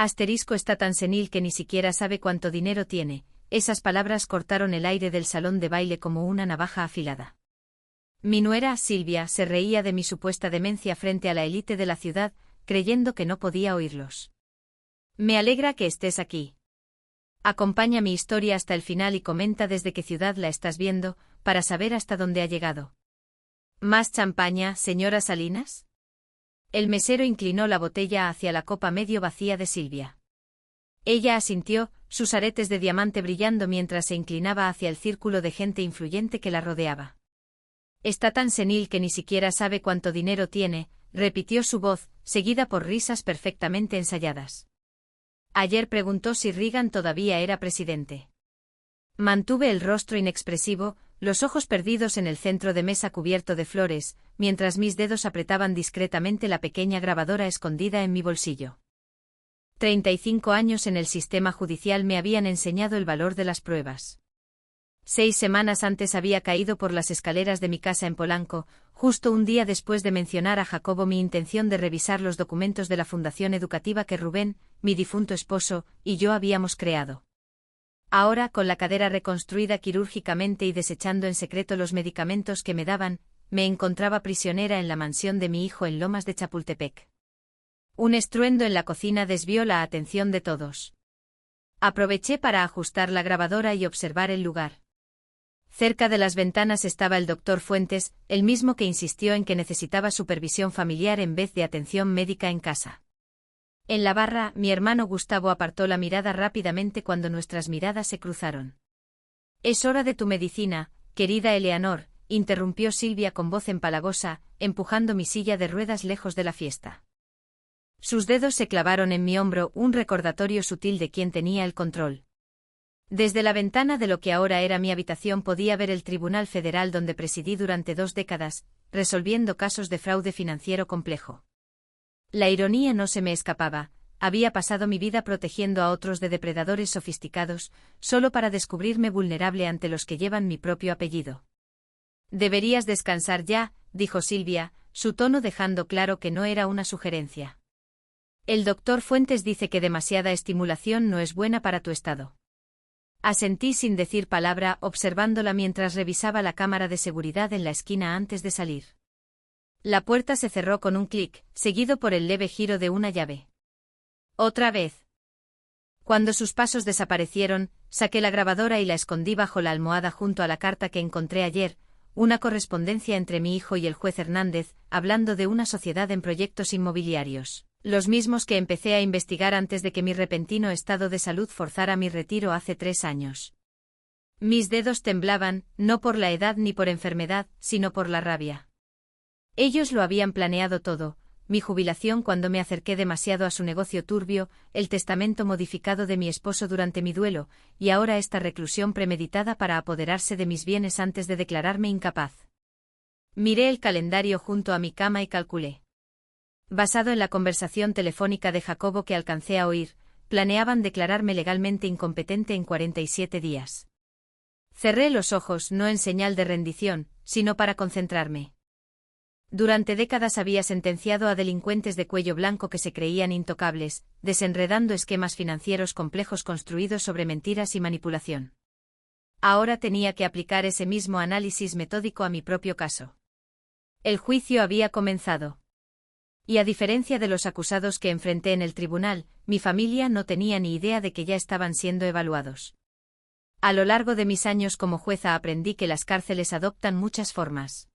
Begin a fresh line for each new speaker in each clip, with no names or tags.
Asterisco está tan senil que ni siquiera sabe cuánto dinero tiene. Esas palabras cortaron el aire del salón de baile como una navaja afilada. Mi nuera, Silvia, se reía de mi supuesta demencia frente a la élite de la ciudad, creyendo que no podía oírlos. Me alegra que estés aquí. Acompaña mi historia hasta el final y comenta desde qué ciudad la estás viendo, para saber hasta dónde ha llegado. ¿Más champaña, señora Salinas? El mesero inclinó la botella hacia la copa medio vacía de Silvia. Ella asintió, sus aretes de diamante brillando mientras se inclinaba hacia el círculo de gente influyente que la rodeaba. Está tan senil que ni siquiera sabe cuánto dinero tiene, repitió su voz, seguida por risas perfectamente ensayadas. Ayer preguntó si Reagan todavía era presidente. Mantuve el rostro inexpresivo, los ojos perdidos en el centro de mesa cubierto de flores, mientras mis dedos apretaban discretamente la pequeña grabadora escondida en mi bolsillo. 35 años en el sistema judicial me habían enseñado el valor de las pruebas. 6 semanas antes había caído por las escaleras de mi casa en Polanco, justo un día después de mencionar a Jacobo mi intención de revisar los documentos de la fundación educativa que Rubén, mi difunto esposo, y yo habíamos creado. Ahora, con la cadera reconstruida quirúrgicamente y desechando en secreto los medicamentos que me daban, me encontraba prisionera en la mansión de mi hijo en Lomas de Chapultepec. Un estruendo en la cocina desvió la atención de todos. Aproveché para ajustar la grabadora y observar el lugar. Cerca de las ventanas estaba el doctor Fuentes, el mismo que insistió en que necesitaba supervisión familiar en vez de atención médica en casa. En la barra, mi hermano Gustavo apartó la mirada rápidamente cuando nuestras miradas se cruzaron. «Es hora de tu medicina, querida Eleanor», interrumpió Silvia con voz empalagosa, empujando mi silla de ruedas lejos de la fiesta. Sus dedos se clavaron en mi hombro, un recordatorio sutil de quién tenía el control. Desde la ventana de lo que ahora era mi habitación podía ver el Tribunal Federal donde presidí durante 2 décadas, resolviendo casos de fraude financiero complejo. La ironía no se me escapaba, había pasado mi vida protegiendo a otros de depredadores sofisticados, solo para descubrirme vulnerable ante los que llevan mi propio apellido. «Deberías descansar ya», dijo Silvia, su tono dejando claro que no era una sugerencia. «El doctor Fuentes dice que demasiada estimulación no es buena para tu estado». Asentí sin decir palabra, observándola mientras revisaba la cámara de seguridad en la esquina antes de salir. La puerta se cerró con un clic, seguido por el leve giro de una llave. «Otra vez». Cuando sus pasos desaparecieron, saqué la grabadora y la escondí bajo la almohada junto a la carta que encontré ayer, una correspondencia entre mi hijo y el juez Hernández, hablando de una sociedad en proyectos inmobiliarios, los mismos que empecé a investigar antes de que mi repentino estado de salud forzara mi retiro hace 3 años. Mis dedos temblaban, no por la edad ni por enfermedad, sino por la rabia. Ellos lo habían planeado todo, mi jubilación cuando me acerqué demasiado a su negocio turbio, el testamento modificado de mi esposo durante mi duelo, y ahora esta reclusión premeditada para apoderarse de mis bienes antes de declararme incapaz. Miré el calendario junto a mi cama y calculé. Basado en la conversación telefónica de Jacobo que alcancé a oír, planeaban declararme legalmente incompetente en 47 días. Cerré los ojos no en señal de rendición, sino para concentrarme. Durante décadas había sentenciado a delincuentes de cuello blanco que se creían intocables, desenredando esquemas financieros complejos construidos sobre mentiras y manipulación. Ahora tenía que aplicar ese mismo análisis metódico a mi propio caso. El juicio había comenzado. Y a diferencia de los acusados que enfrenté en el tribunal, mi familia no tenía ni idea de que ya estaban siendo evaluados. A lo largo de mis años como jueza aprendí que las cárceles adoptan muchas formas.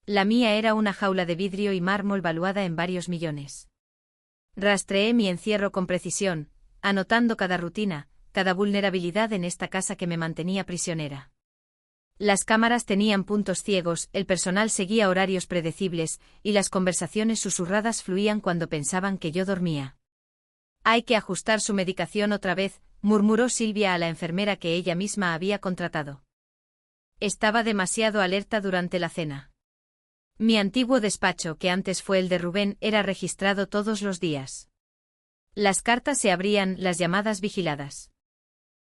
La mía era una jaula de vidrio y mármol valuada en varios millones. Rastreé mi encierro con precisión, anotando cada rutina, cada vulnerabilidad en esta casa que me mantenía prisionera. Las cámaras tenían puntos ciegos, el personal seguía horarios predecibles, y las conversaciones susurradas fluían cuando pensaban que yo dormía. «Hay que ajustar su medicación otra vez», murmuró Silvia a la enfermera que ella misma había contratado. Estaba demasiado alerta durante la cena. Mi antiguo despacho, que antes fue el de Rubén, era registrado todos los días. Las cartas se abrían, las llamadas vigiladas.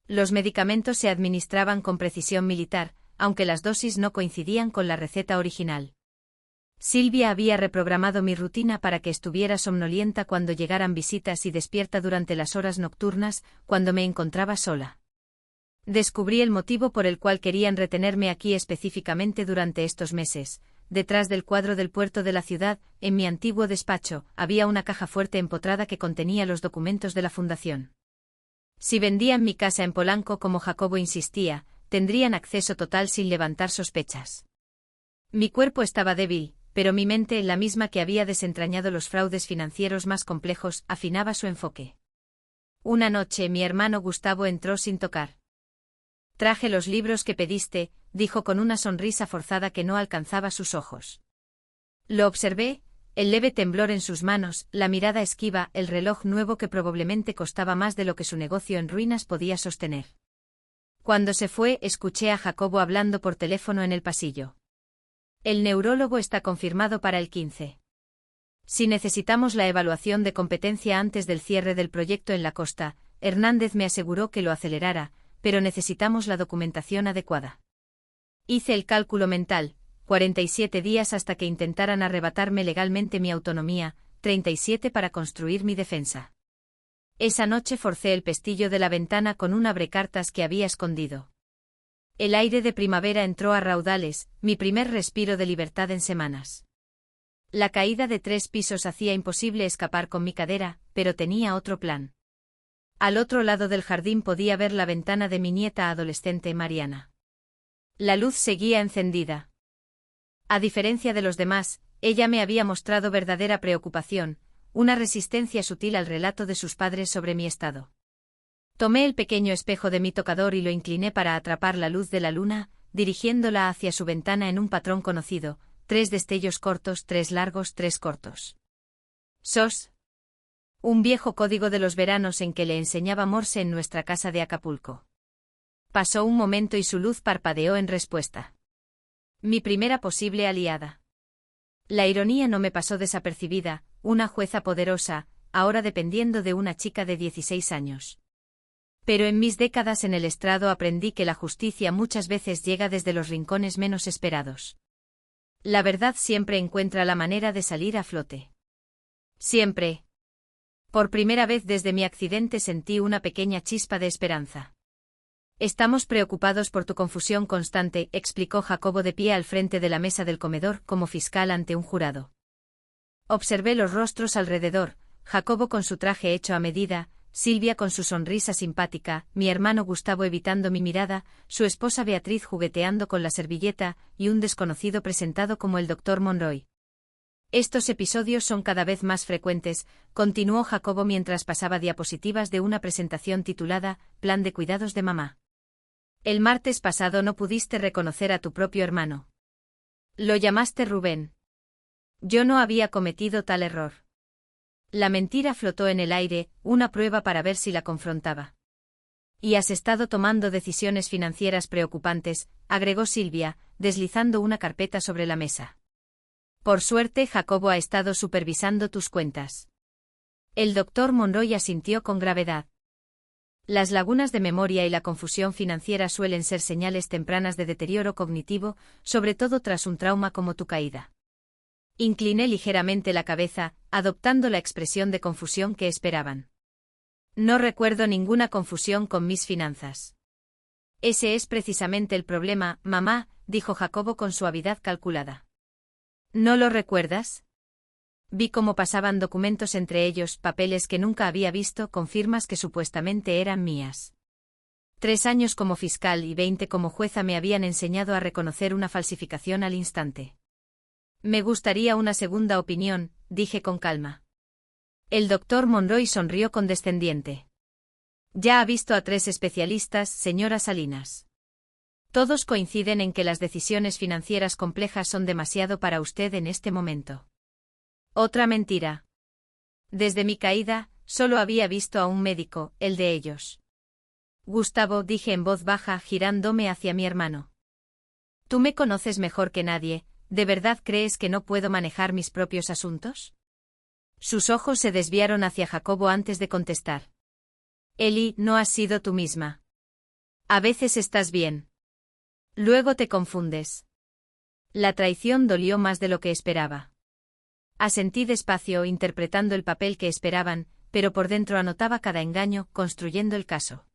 Los medicamentos se administraban con precisión militar, aunque las dosis no coincidían con la receta original. Silvia había reprogramado mi rutina para que estuviera somnolienta cuando llegaran visitas y despierta durante las horas nocturnas, cuando me encontraba sola. Descubrí el motivo por el cual querían retenerme aquí específicamente durante estos meses. Detrás del cuadro del puerto de la ciudad, en mi antiguo despacho, había una caja fuerte empotrada que contenía los documentos de la fundación. Si vendían mi casa en Polanco como Jacobo insistía, tendrían acceso total sin levantar sospechas. Mi cuerpo estaba débil, pero mi mente, la misma que había desentrañado los fraudes financieros más complejos, afinaba su enfoque. Una noche mi hermano Gustavo entró sin tocar. Traje los libros que pediste, dijo con una sonrisa forzada que no alcanzaba sus ojos. Lo observé, el leve temblor en sus manos, la mirada esquiva, el reloj nuevo que probablemente costaba más de lo que su negocio en ruinas podía sostener. Cuando se fue, escuché a Jacobo hablando por teléfono en el pasillo. El neurólogo está confirmado para el 15. Si necesitamos la evaluación de competencia antes del cierre del proyecto en la costa, Hernández me aseguró que lo acelerara, pero necesitamos la documentación adecuada. Hice el cálculo mental, 47 días hasta que intentaran arrebatarme legalmente mi autonomía, 37 para construir mi defensa. Esa noche forcé el pestillo de la ventana con un abrecartas que había escondido. El aire de primavera entró a raudales, mi primer respiro de libertad en semanas. La caída de 3 pisos hacía imposible escapar con mi cadera, pero tenía otro plan. Al otro lado del jardín podía ver la ventana de mi nieta adolescente Mariana. La luz seguía encendida. A diferencia de los demás, ella me había mostrado verdadera preocupación, una resistencia sutil al relato de sus padres sobre mi estado. Tomé el pequeño espejo de mi tocador y lo incliné para atrapar la luz de la luna, dirigiéndola hacia su ventana en un patrón conocido, 3 destellos cortos, 3 largos, 3 cortos. SOS. Un viejo código de los veranos en que le enseñaba Morse en nuestra casa de Acapulco. Pasó un momento y su luz parpadeó en respuesta. Mi primera posible aliada. La ironía no me pasó desapercibida, una jueza poderosa, ahora dependiendo de una chica de 16 años. Pero en mis décadas en el estrado aprendí que la justicia muchas veces llega desde los rincones menos esperados. La verdad siempre encuentra la manera de salir a flote. Siempre. Por primera vez desde mi accidente sentí una pequeña chispa de esperanza. Estamos preocupados por tu confusión constante, explicó Jacobo de pie al frente de la mesa del comedor como fiscal ante un jurado. Observé los rostros alrededor, Jacobo con su traje hecho a medida, Silvia con su sonrisa simpática, mi hermano Gustavo evitando mi mirada, su esposa Beatriz jugueteando con la servilleta y un desconocido presentado como el Dr. Monroy. Estos episodios son cada vez más frecuentes, continuó Jacobo mientras pasaba diapositivas de una presentación titulada Plan de cuidados de mamá. El martes pasado no pudiste reconocer a tu propio hermano. Lo llamaste Rubén. Yo no había cometido tal error. La mentira flotó en el aire, una prueba para ver si la confrontaba. Y has estado tomando decisiones financieras preocupantes, agregó Silvia, deslizando una carpeta sobre la mesa. Por suerte Jacobo ha estado supervisando tus cuentas. El doctor Monroy asintió con gravedad. Las lagunas de memoria y la confusión financiera suelen ser señales tempranas de deterioro cognitivo, sobre todo tras un trauma como tu caída. Incliné ligeramente la cabeza, adoptando la expresión de confusión que esperaban. No recuerdo ninguna confusión con mis finanzas. Ese es precisamente el problema, mamá, dijo Jacobo con suavidad calculada. ¿No lo recuerdas? Vi cómo pasaban documentos entre ellos, papeles que nunca había visto con firmas que supuestamente eran mías. 3 años como fiscal y 20 como jueza me habían enseñado a reconocer una falsificación al instante. Me gustaría una segunda opinión, dije con calma. El doctor Monroy sonrió condescendiente. Ya ha visto a 3 especialistas, señora Salinas. Todos coinciden en que las decisiones financieras complejas son demasiado para usted en este momento. Otra mentira. Desde mi caída, solo había visto a un médico, el de ellos. Gustavo, dije en voz baja, girándome hacia mi hermano. Tú me conoces mejor que nadie, ¿de verdad crees que no puedo manejar mis propios asuntos? Sus ojos se desviaron hacia Jacobo antes de contestar. Eli, no has sido tú misma. A veces estás bien. Luego te confundes. La traición dolió más de lo que esperaba. Asentí despacio, interpretando el papel que esperaban, pero por dentro anotaba cada engaño, construyendo el caso.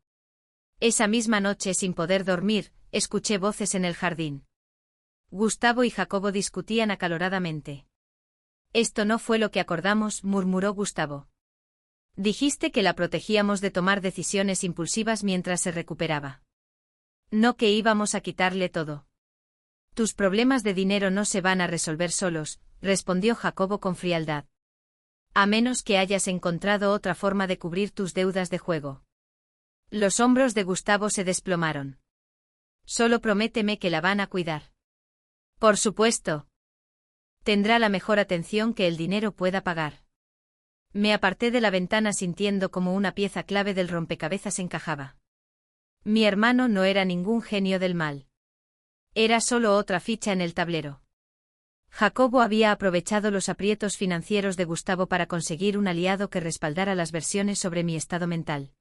Esa misma noche, sin poder dormir, escuché voces en el jardín. Gustavo y Jacobo discutían acaloradamente. Esto no fue lo que acordamos, murmuró Gustavo. Dijiste que la protegíamos de tomar decisiones impulsivas mientras se recuperaba. No que íbamos a quitarle todo. Tus problemas de dinero no se van a resolver solos, respondió Jacobo con frialdad. A menos que hayas encontrado otra forma de cubrir tus deudas de juego. Los hombros de Gustavo se desplomaron. Solo prométeme que la van a cuidar. Por supuesto. Tendrá la mejor atención que el dinero pueda pagar. Me aparté de la ventana sintiendo como una pieza clave del rompecabezas encajaba. Mi hermano no era ningún genio del mal. Era solo otra ficha en el tablero. Jacobo había aprovechado los aprietos financieros de Gustavo para conseguir un aliado que respaldara las versiones sobre mi estado mental.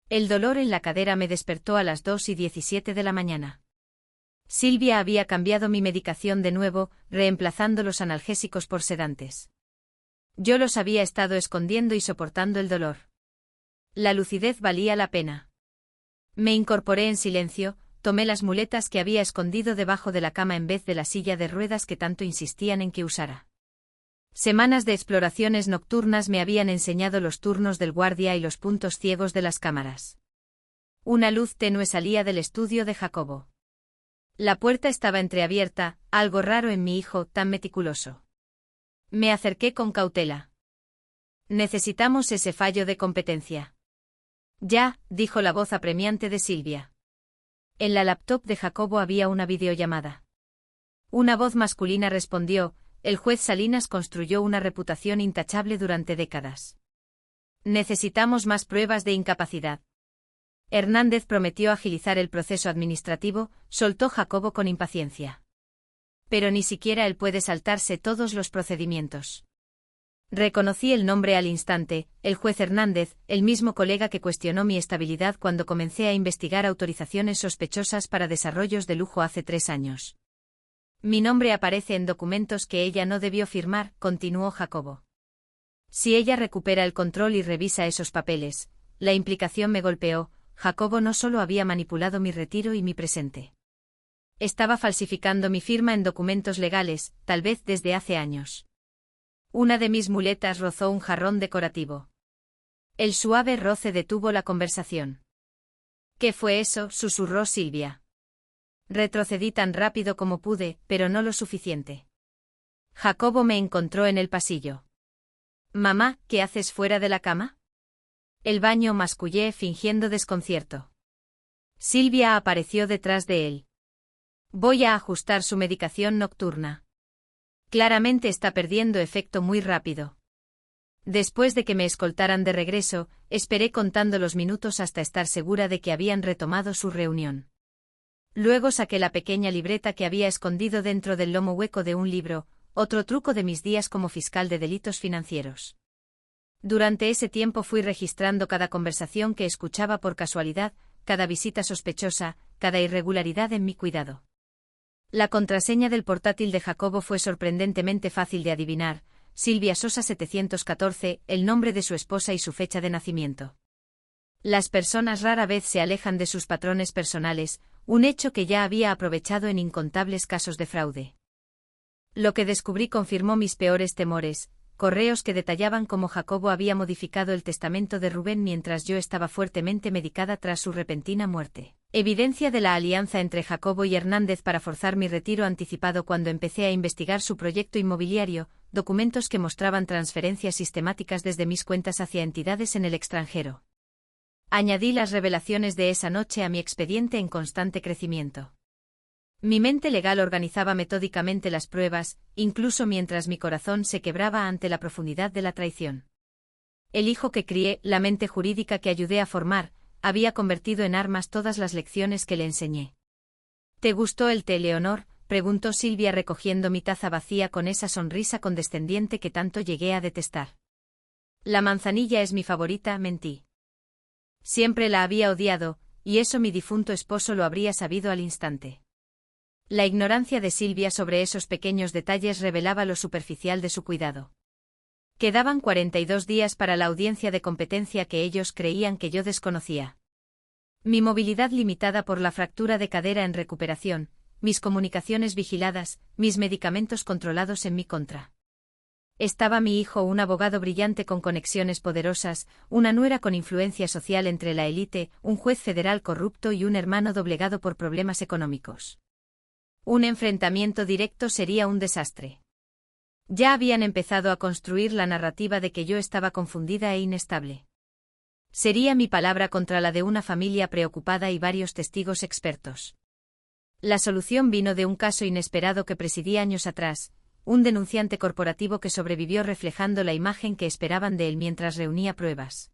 El dolor en la cadera me despertó a las 2:17 de la mañana. Silvia había cambiado mi medicación de nuevo, reemplazando los analgésicos por sedantes. Yo los había estado escondiendo y soportando el dolor. La lucidez valía la pena. Me incorporé en silencio, tomé las muletas que había escondido debajo de la cama en vez de la silla de ruedas que tanto insistían en que usara. Semanas de exploraciones nocturnas me habían enseñado los turnos del guardia y los puntos ciegos de las cámaras. Una luz tenue salía del estudio de Jacobo. La puerta estaba entreabierta, algo raro en mi hijo tan meticuloso. Me acerqué con cautela. Necesitamos ese fallo de competencia. Ya, dijo la voz apremiante de Silvia. En la laptop de Jacobo había una videollamada. Una voz masculina respondió: el juez Salinas construyó una reputación intachable durante décadas. Necesitamos más pruebas de incapacidad. Hernández prometió agilizar el proceso administrativo, soltó Jacobo con impaciencia. Pero ni siquiera él puede saltarse todos los procedimientos. Reconocí el nombre al instante, el juez Hernández, el mismo colega que cuestionó mi estabilidad cuando comencé a investigar autorizaciones sospechosas para desarrollos de lujo hace 3 años. Mi nombre aparece en documentos que ella no debió firmar, continuó Jacobo. Si ella recupera el control y revisa esos papeles, la implicación me golpeó. Jacobo no solo había manipulado mi retiro y mi presente. Estaba falsificando mi firma en documentos legales, tal vez desde hace años. Una de mis muletas rozó un jarrón decorativo. El suave roce detuvo la conversación. ¿Qué fue eso?, susurró Silvia. Retrocedí tan rápido como pude, pero no lo suficiente. Jacobo me encontró en el pasillo. «Mamá, ¿qué haces fuera de la cama?» «El baño», mascullé fingiendo desconcierto. Silvia apareció detrás de él. «Voy a ajustar su medicación nocturna. Claramente está perdiendo efecto muy rápido». Después de que me escoltaran de regreso, esperé contando los minutos hasta estar segura de que habían retomado su reunión. Luego saqué la pequeña libreta que había escondido dentro del lomo hueco de un libro, otro truco de mis días como fiscal de delitos financieros. Durante ese tiempo fui registrando cada conversación que escuchaba por casualidad, cada visita sospechosa, cada irregularidad en mi cuidado. La contraseña del portátil de Jacobo fue sorprendentemente fácil de adivinar: Silvia Sosa 714, el nombre de su esposa y su fecha de nacimiento. Las personas rara vez se alejan de sus patrones personales, un hecho que ya había aprovechado en incontables casos de fraude. Lo que descubrí confirmó mis peores temores: correos que detallaban cómo Jacobo había modificado el testamento de Rubén mientras yo estaba fuertemente medicada tras su repentina muerte. Evidencia de la alianza entre Jacobo y Hernández para forzar mi retiro anticipado cuando empecé a investigar su proyecto inmobiliario, documentos que mostraban transferencias sistemáticas desde mis cuentas hacia entidades en el extranjero. Añadí las revelaciones de esa noche a mi expediente en constante crecimiento. Mi mente legal organizaba metódicamente las pruebas, incluso mientras mi corazón se quebraba ante la profundidad de la traición. El hijo que crié, la mente jurídica que ayudé a formar, había convertido en armas todas las lecciones que le enseñé. ¿Te gustó el té, Leonor?, preguntó Silvia recogiendo mi taza vacía con esa sonrisa condescendiente que tanto llegué a detestar. La manzanilla es mi favorita, mentí. Siempre la había odiado, y eso mi difunto esposo lo habría sabido al instante. La ignorancia de Silvia sobre esos pequeños detalles revelaba lo superficial de su cuidado. Quedaban 42 días para la audiencia de competencia que ellos creían que yo desconocía. Mi movilidad limitada por la fractura de cadera en recuperación, mis comunicaciones vigiladas, mis medicamentos controlados en mi contra. Estaba mi hijo, un abogado brillante con conexiones poderosas, una nuera con influencia social entre la élite, un juez federal corrupto y un hermano doblegado por problemas económicos. Un enfrentamiento directo sería un desastre. Ya habían empezado a construir la narrativa de que yo estaba confundida e inestable. Sería mi palabra contra la de una familia preocupada y varios testigos expertos. La solución vino de un caso inesperado que presidí años atrás, un denunciante corporativo que sobrevivió reflejando la imagen que esperaban de él mientras reunía pruebas.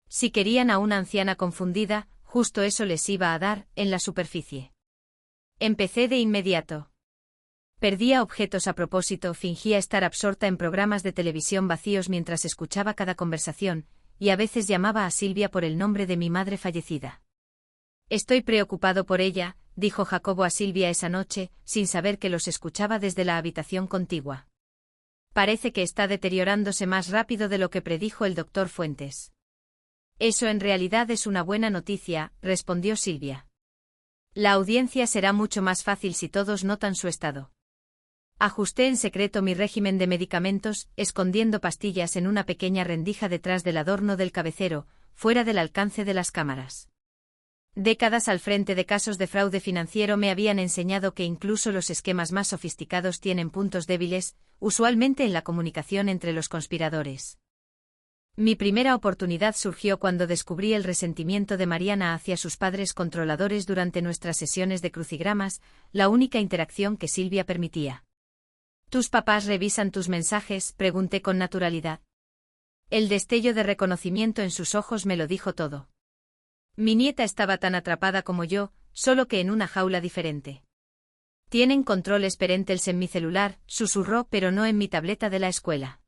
Si querían a una anciana confundida, justo eso les iba a dar, en la superficie. Empecé de inmediato. Perdía objetos a propósito, fingía estar absorta en programas de televisión vacíos mientras escuchaba cada conversación, y a veces llamaba a Silvia por el nombre de mi madre fallecida. Estoy preocupado por ella, dijo Jacobo a Silvia esa noche, sin saber que los escuchaba desde la habitación contigua. Parece que está deteriorándose más rápido de lo que predijo el doctor Fuentes. Eso en realidad es una buena noticia, respondió Silvia. La audiencia será mucho más fácil si todos notan su estado. Ajusté en secreto mi régimen de medicamentos, escondiendo pastillas en una pequeña rendija detrás del adorno del cabecero, fuera del alcance de las cámaras. Décadas al frente de casos de fraude financiero me habían enseñado que incluso los esquemas más sofisticados tienen puntos débiles, usualmente en la comunicación entre los conspiradores. Mi primera oportunidad surgió cuando descubrí el resentimiento de Mariana hacia sus padres controladores durante nuestras sesiones de crucigramas, la única interacción que Silvia permitía. ¿Tus papás revisan tus mensajes?, pregunté con naturalidad. El destello de reconocimiento en sus ojos me lo dijo todo. Mi nieta estaba tan atrapada como yo, solo que en una jaula diferente. Tienen controles parentales en mi celular, susurró, pero no en mi tableta de la escuela.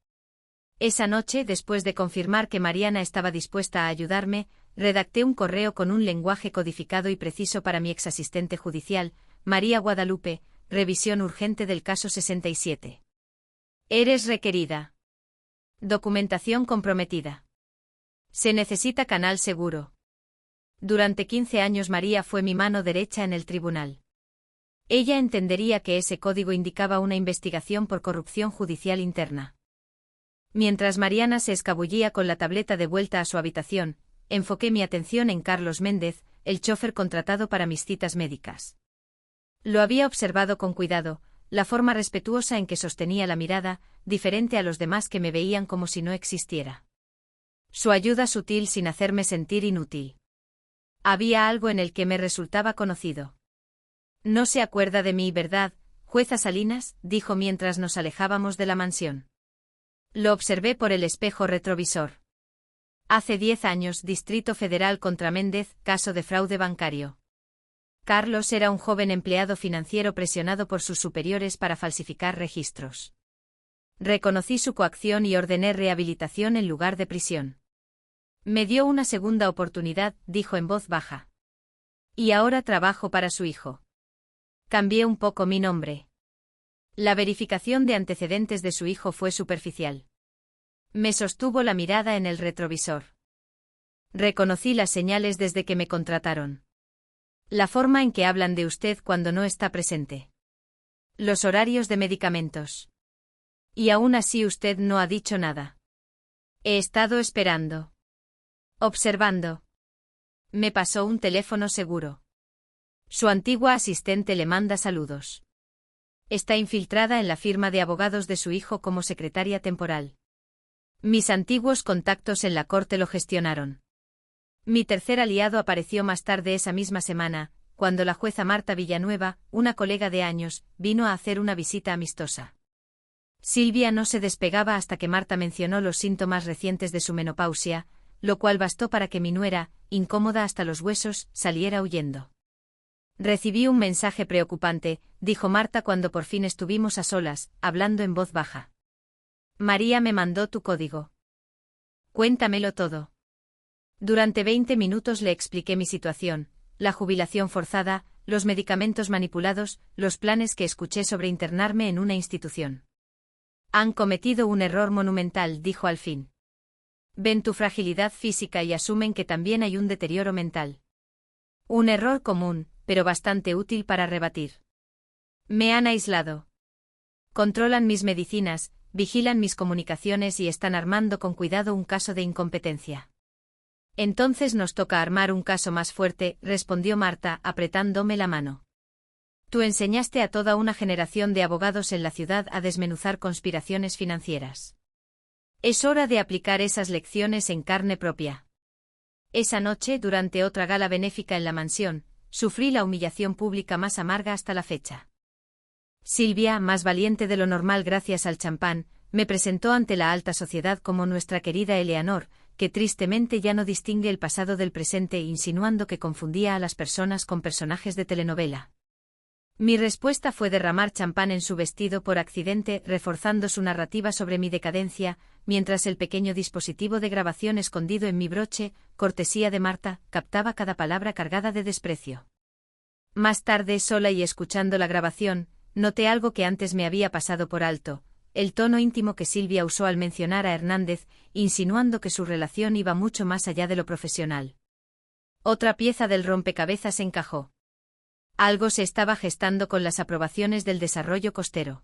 Esa noche, después de confirmar que Mariana estaba dispuesta a ayudarme, redacté un correo con un lenguaje codificado y preciso para mi exasistente judicial, María Guadalupe, revisión urgente del caso 67. Eres requerida. Documentación comprometida. Se necesita canal seguro. Durante 15 años María fue mi mano derecha en el tribunal. Ella entendería que ese código indicaba una investigación por corrupción judicial interna. Mientras Mariana se escabullía con la tableta de vuelta a su habitación, enfoqué mi atención en Carlos Méndez, el chofer contratado para mis citas médicas. Lo había observado con cuidado, la forma respetuosa en que sostenía la mirada, diferente a los demás que me veían como si no existiera. Su ayuda sutil sin hacerme sentir inútil. Había algo en el que me resultaba conocido. No se acuerda de mí, ¿verdad, jueza Salinas?, dijo mientras nos alejábamos de la mansión. Lo observé por el espejo retrovisor. Hace 10 años, Distrito Federal contra Méndez, caso de fraude bancario. Carlos era un joven empleado financiero presionado por sus superiores para falsificar registros. Reconocí su coacción y ordené rehabilitación en lugar de prisión. Me dio una segunda oportunidad, dijo en voz baja. Y ahora trabajo para su hijo. Cambié un poco mi nombre. La verificación de antecedentes de su hijo fue superficial. Me sostuvo la mirada en el retrovisor. Reconocí las señales desde que me contrataron. La forma en que hablan de usted cuando no está presente. Los horarios de medicamentos. Y aún así usted no ha dicho nada. He estado esperando. Observando. Me pasó un teléfono seguro. Su antigua asistente le manda saludos. Está infiltrada en la firma de abogados de su hijo como secretaria temporal. Mis antiguos contactos en la corte lo gestionaron. Mi tercer aliado apareció más tarde esa misma semana, cuando la jueza Marta Villanueva, una colega de años, vino a hacer una visita amistosa. Silvia no se despegaba hasta que Marta mencionó los síntomas recientes de su menopausia, lo cual bastó para que mi nuera, incómoda hasta los huesos, saliera huyendo. Recibí un mensaje preocupante, dijo Marta cuando por fin estuvimos a solas, hablando en voz baja. María me mandó tu código. Cuéntamelo todo. Durante 20 minutos le expliqué mi situación, la jubilación forzada, los medicamentos manipulados, los planes que escuché sobre internarme en una institución. Han cometido un error monumental, dijo al fin. Ven tu fragilidad física y asumen que también hay un deterioro mental. Un error común, pero bastante útil para rebatir. Me han aislado. Controlan mis medicinas, vigilan mis comunicaciones y están armando con cuidado un caso de incompetencia. Entonces nos toca armar un caso más fuerte, respondió Marta, apretándome la mano. Tú enseñaste a toda una generación de abogados en la ciudad a desmenuzar conspiraciones financieras. Es hora de aplicar esas lecciones en carne propia. Esa noche, durante otra gala benéfica en la mansión, sufrí la humillación pública más amarga hasta la fecha. Silvia, más valiente de lo normal gracias al champán, me presentó ante la alta sociedad como nuestra querida Eleanor, que tristemente ya no distingue el pasado del presente, insinuando que confundía a las personas con personajes de telenovela. Mi respuesta fue derramar champán en su vestido por accidente, reforzando su narrativa sobre mi decadencia, mientras el pequeño dispositivo de grabación escondido en mi broche, cortesía de Marta, captaba cada palabra cargada de desprecio. Más tarde, sola y escuchando la grabación, noté algo que antes me había pasado por alto, el tono íntimo que Silvia usó al mencionar a Hernández, insinuando que su relación iba mucho más allá de lo profesional. Otra pieza del rompecabezas encajó. Algo se estaba gestando con las aprobaciones del desarrollo costero.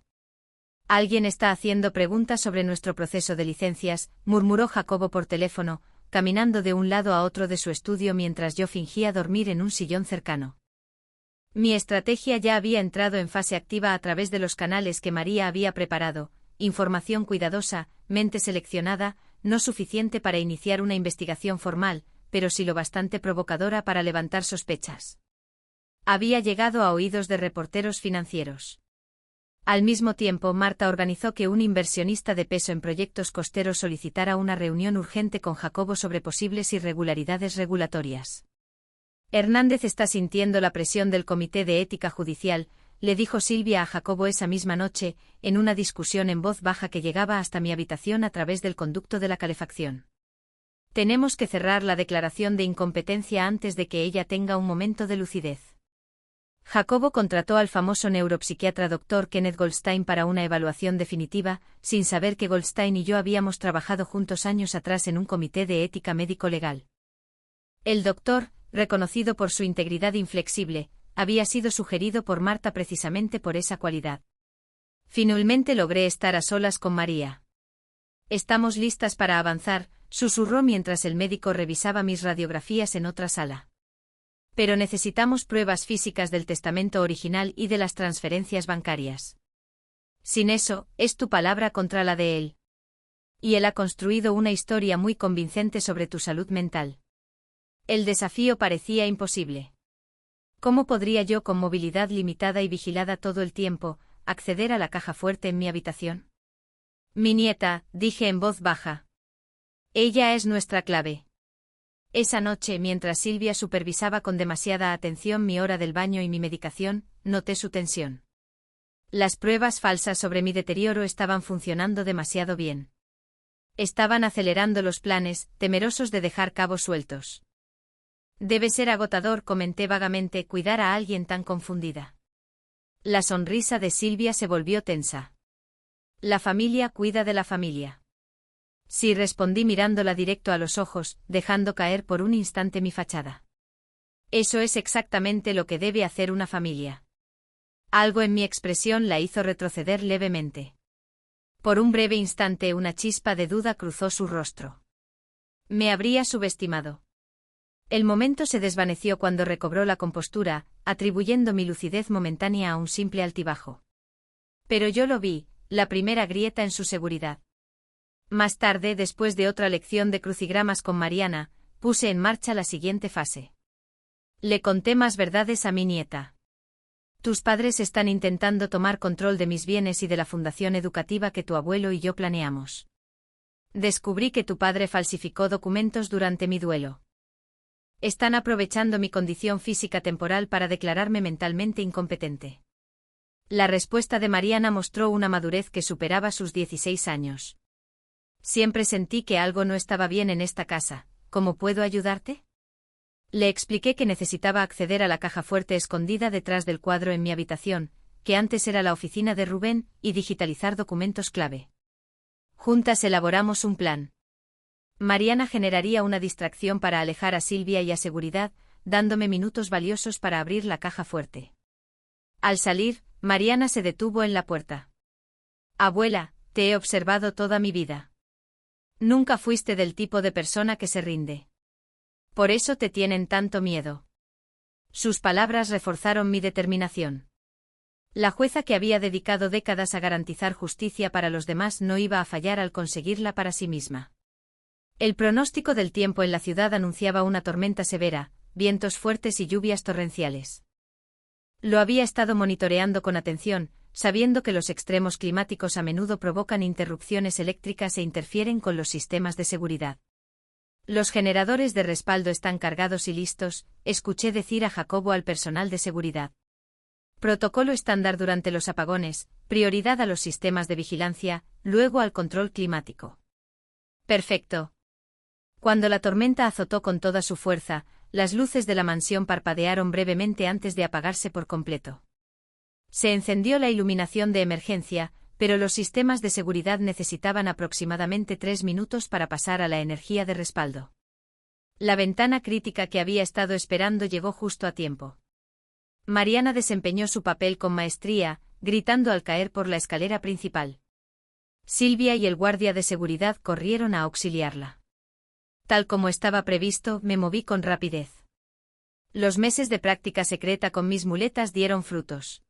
Alguien está haciendo preguntas sobre nuestro proceso de licencias, murmuró Jacobo por teléfono, caminando de un lado a otro de su estudio mientras yo fingía dormir en un sillón cercano. Mi estrategia ya había entrado en fase activa a través de los canales que María había preparado, información cuidadosa, mente seleccionada, no suficiente para iniciar una investigación formal, pero sí lo bastante provocadora para levantar sospechas. Había llegado a oídos de reporteros financieros. Al mismo tiempo, Marta organizó que un inversionista de peso en proyectos costeros solicitara una reunión urgente con Jacobo sobre posibles irregularidades regulatorias. Hernández está sintiendo la presión del Comité de Ética Judicial, le dijo Silvia a Jacobo esa misma noche, en una discusión en voz baja que llegaba hasta mi habitación a través del conducto de la calefacción. Tenemos que cerrar la declaración de incompetencia antes de que ella tenga un momento de lucidez. Jacobo contrató al famoso neuropsiquiatra Dr. Kenneth Goldstein para una evaluación definitiva, sin saber que Goldstein y yo habíamos trabajado juntos años atrás en un comité de ética médico-legal. El doctor, reconocido por su integridad inflexible, había sido sugerido por Marta precisamente por esa cualidad. Finalmente logré estar a solas con María. Estamos listas para avanzar, susurró mientras el médico revisaba mis radiografías en otra sala. Pero necesitamos pruebas físicas del testamento original y de las transferencias bancarias. Sin eso, es tu palabra contra la de él. Y él ha construido una historia muy convincente sobre tu salud mental. El desafío parecía imposible. ¿Cómo podría yo, con movilidad limitada y vigilada todo el tiempo, acceder a la caja fuerte en mi habitación? Mi nieta, dije en voz baja. Ella es nuestra clave. Esa noche, mientras Silvia supervisaba con demasiada atención mi hora del baño y mi medicación, noté su tensión. Las pruebas falsas sobre mi deterioro estaban funcionando demasiado bien. Estaban acelerando los planes, temerosos de dejar cabos sueltos. Debe ser agotador, comenté vagamente, cuidar a alguien tan confundida. La sonrisa de Silvia se volvió tensa. La familia cuida de la familia. Sí, respondí mirándola directo a los ojos, dejando caer por un instante mi fachada. Eso es exactamente lo que debe hacer una familia. Algo en mi expresión la hizo retroceder levemente. Por un breve instante una chispa de duda cruzó su rostro. Me habría subestimado. El momento se desvaneció cuando recobró la compostura, atribuyendo mi lucidez momentánea a un simple altibajo. Pero yo lo vi, la primera grieta en su seguridad. Más tarde, después de otra lección de crucigramas con Mariana, puse en marcha la siguiente fase. Le conté más verdades a mi nieta. Tus padres están intentando tomar control de mis bienes y de la fundación educativa que tu abuelo y yo planeamos. Descubrí que tu padre falsificó documentos durante mi duelo. Están aprovechando mi condición física temporal para declararme mentalmente incompetente. La respuesta de Mariana mostró una madurez que superaba sus 16 años. Siempre sentí que algo no estaba bien en esta casa. ¿Cómo puedo ayudarte? Le expliqué que necesitaba acceder a la caja fuerte escondida detrás del cuadro en mi habitación, que antes era la oficina de Rubén, y digitalizar documentos clave. Juntas elaboramos un plan. Mariana generaría una distracción para alejar a Silvia y a seguridad, dándome minutos valiosos para abrir la caja fuerte. Al salir, Mariana se detuvo en la puerta. Abuela, te he observado toda mi vida. Nunca fuiste del tipo de persona que se rinde. Por eso te tienen tanto miedo. Sus palabras reforzaron mi determinación. La jueza que había dedicado décadas a garantizar justicia para los demás no iba a fallar al conseguirla para sí misma. El pronóstico del tiempo en la ciudad anunciaba una tormenta severa, vientos fuertes y lluvias torrenciales. Lo había estado monitoreando con atención, sabiendo que los extremos climáticos a menudo provocan interrupciones eléctricas e interfieren con los sistemas de seguridad. Los generadores de respaldo están cargados y listos, escuché decir a Jacobo al personal de seguridad. Protocolo estándar durante los apagones, prioridad a los sistemas de vigilancia, luego al control climático. Perfecto. Cuando la tormenta azotó con toda su fuerza, las luces de la mansión parpadearon brevemente antes de apagarse por completo. Se encendió la iluminación de emergencia, pero los sistemas de seguridad necesitaban aproximadamente 3 minutos para pasar a la energía de respaldo. La ventana crítica que había estado esperando llegó justo a tiempo. Mariana desempeñó su papel con maestría, gritando al caer por la escalera principal. Silvia y el guardia de seguridad corrieron a auxiliarla. Tal como estaba previsto, me moví con rapidez. Los meses de práctica secreta con mis muletas dieron frutos.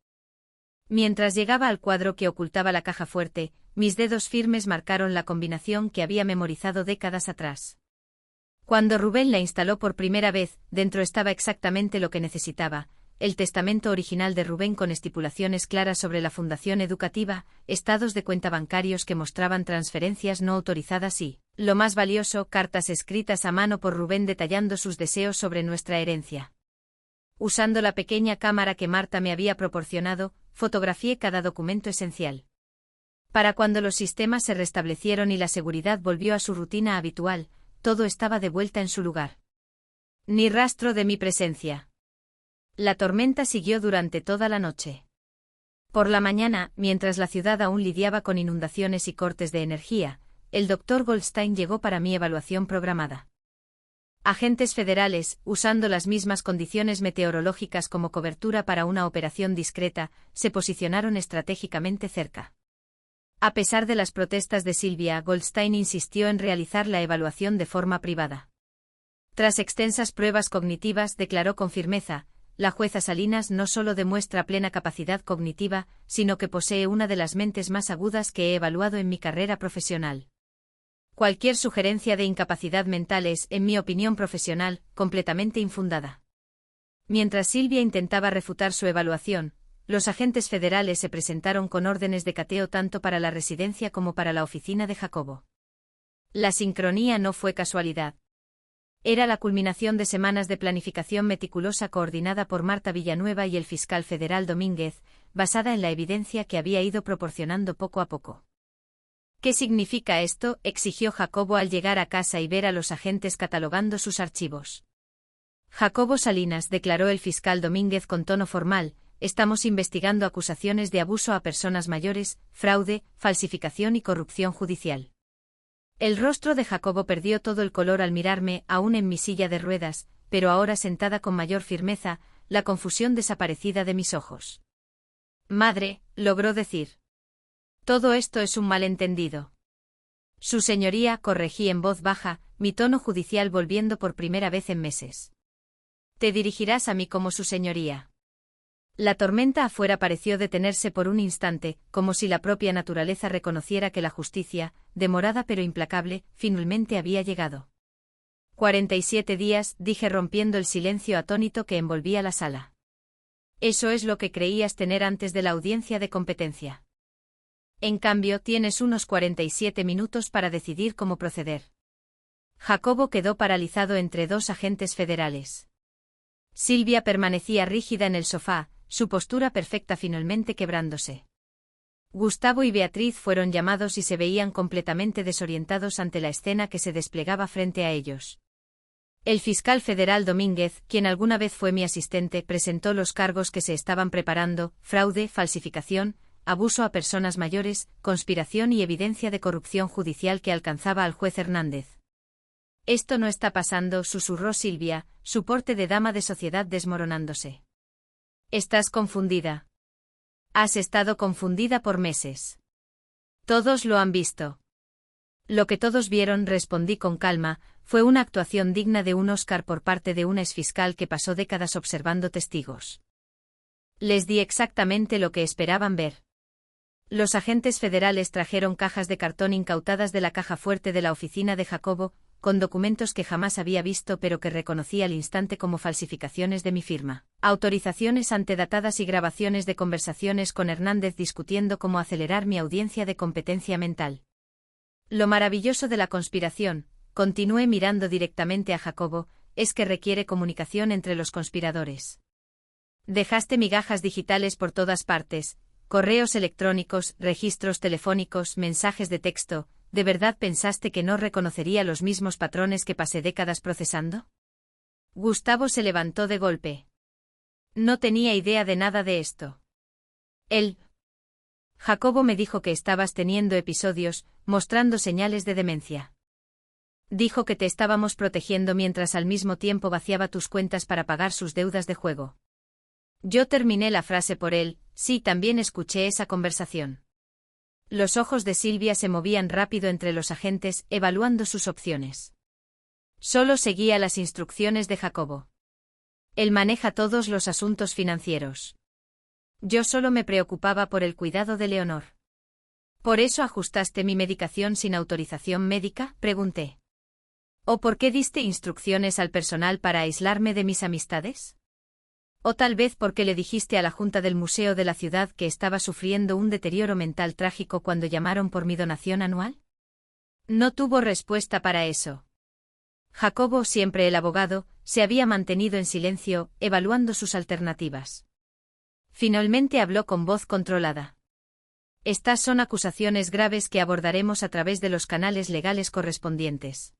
Mientras llegaba al cuadro que ocultaba la caja fuerte, mis dedos firmes marcaron la combinación que había memorizado décadas atrás. Cuando Rubén la instaló por primera vez, dentro estaba exactamente lo que necesitaba: el testamento original de Rubén con estipulaciones claras sobre la fundación educativa, estados de cuenta bancarios que mostraban transferencias no autorizadas y, lo más valioso, cartas escritas a mano por Rubén detallando sus deseos sobre nuestra herencia. Usando la pequeña cámara que Marta me había proporcionado, fotografié cada documento esencial. Para cuando los sistemas se restablecieron y la seguridad volvió a su rutina habitual, todo estaba de vuelta en su lugar. Ni rastro de mi presencia. La tormenta siguió durante toda la noche. Por la mañana, mientras la ciudad aún lidiaba con inundaciones y cortes de energía, el Dr. Goldstein llegó para mi evaluación programada. Agentes federales, usando las mismas condiciones meteorológicas como cobertura para una operación discreta, se posicionaron estratégicamente cerca. A pesar de las protestas de Silvia, Goldstein insistió en realizar la evaluación de forma privada. Tras extensas pruebas cognitivas, declaró con firmeza: la jueza Salinas no solo demuestra plena capacidad cognitiva, sino que posee una de las mentes más agudas que he evaluado en mi carrera profesional. Cualquier sugerencia de incapacidad mental es, en mi opinión profesional, completamente infundada. Mientras Silvia intentaba refutar su evaluación, los agentes federales se presentaron con órdenes de cateo tanto para la residencia como para la oficina de Jacobo. La sincronía no fue casualidad. Era la culminación de semanas de planificación meticulosa coordinada por Marta Villanueva y el fiscal federal Domínguez, basada en la evidencia que había ido proporcionando poco a poco. ¿Qué significa esto?, exigió Jacobo al llegar a casa y ver a los agentes catalogando sus archivos. Jacobo Salinas, declaró el fiscal Domínguez con tono formal, estamos investigando acusaciones de abuso a personas mayores, fraude, falsificación y corrupción judicial. El rostro de Jacobo perdió todo el color al mirarme, aún en mi silla de ruedas, pero ahora sentada con mayor firmeza, la confusión desaparecida de mis ojos. Madre, logró decir. Todo esto es un malentendido. Su señoría, corregí en voz baja, mi tono judicial volviendo por primera vez en meses. Te dirigirás a mí como su señoría. La tormenta afuera pareció detenerse por un instante, como si la propia naturaleza reconociera que la justicia, demorada pero implacable, finalmente había llegado. 47 días, dije rompiendo el silencio atónito que envolvía la sala. Eso es lo que creías tener antes de la audiencia de competencia. En cambio, tienes unos 47 minutos para decidir cómo proceder. Jacobo quedó paralizado entre dos agentes federales. Silvia permanecía rígida en el sofá, su postura perfecta finalmente quebrándose. Gustavo y Beatriz fueron llamados y se veían completamente desorientados ante la escena que se desplegaba frente a ellos. El fiscal federal Domínguez, quien alguna vez fue mi asistente, presentó los cargos que se estaban preparando: fraude, falsificación, abuso a personas mayores, conspiración y evidencia de corrupción judicial que alcanzaba al juez Hernández. Esto no está pasando, susurró Silvia, su porte de dama de sociedad desmoronándose. Estás confundida. Has estado confundida por meses. Todos lo han visto. Lo que todos vieron, respondí con calma, fue una actuación digna de un Oscar por parte de un exfiscal que pasó décadas observando testigos. Les di exactamente lo que esperaban ver. Los agentes federales trajeron cajas de cartón incautadas de la caja fuerte de la oficina de Jacobo, con documentos que jamás había visto pero que reconocí al instante como falsificaciones de mi firma, autorizaciones antedatadas y grabaciones de conversaciones con Hernández discutiendo cómo acelerar mi audiencia de competencia mental. Lo maravilloso de la conspiración, continué mirando directamente a Jacobo, es que requiere comunicación entre los conspiradores. Dejaste migajas digitales por todas partes, correos electrónicos, registros telefónicos, mensajes de texto. ¿De verdad pensaste que no reconocería los mismos patrones que pasé décadas procesando? Gustavo se levantó de golpe. No tenía idea de nada de esto. Jacobo me dijo que estabas teniendo episodios, mostrando señales de demencia. Dijo que te estábamos protegiendo mientras al mismo tiempo vaciaba tus cuentas para pagar sus deudas de juego. Yo terminé la frase por él. Sí, también escuché esa conversación. Los ojos de Silvia se movían rápido entre los agentes, evaluando sus opciones. Solo seguía las instrucciones de Jacobo. Él maneja todos los asuntos financieros. Yo solo me preocupaba por el cuidado de Leonor. ¿Por eso ajustaste mi medicación sin autorización médica?, pregunté. ¿O por qué diste instrucciones al personal para aislarme de mis amistades? ¿O tal vez porque le dijiste a la Junta del Museo de la ciudad que estaba sufriendo un deterioro mental trágico cuando llamaron por mi donación anual? No tuvo respuesta para eso. Jacobo, siempre el abogado, se había mantenido en silencio, evaluando sus alternativas. Finalmente habló con voz controlada. Estas son acusaciones graves que abordaremos a través de los canales legales correspondientes.